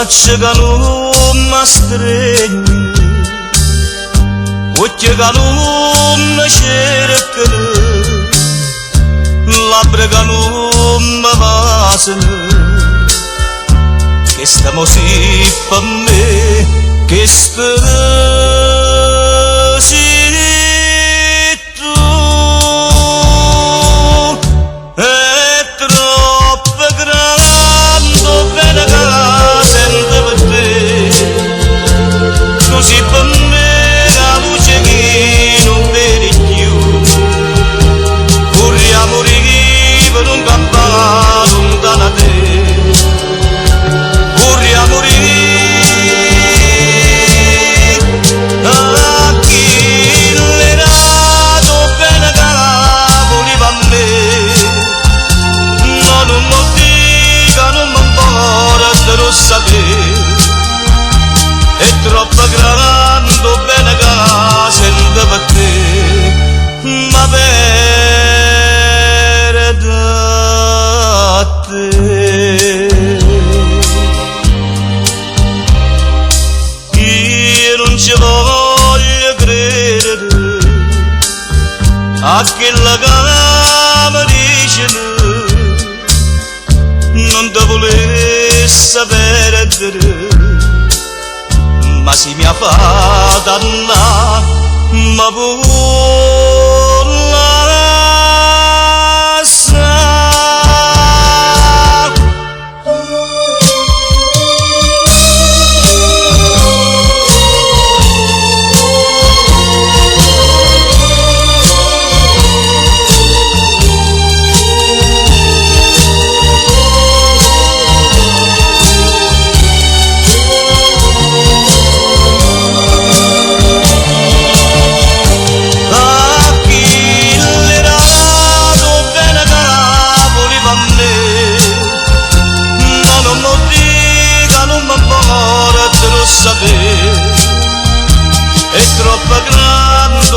chegano mais treme, o chegano na xerecana, la bregano na vasana, que estamos e para me, que estamos e tu, é troppo grande per così per me la luce che non vedi più, vorrei morire per un campano lontano da te, vorrei morire a chi l'era bene che voleva a me, ma non mi dica, non mi importa se lo sapere. È troppo grande bene che sento per te, ma per da te. Io non ci voglio credere a quella che mi dice non te volesse perdere, ma si mi ha fatto andare, ma vuole sapere, è troppo grande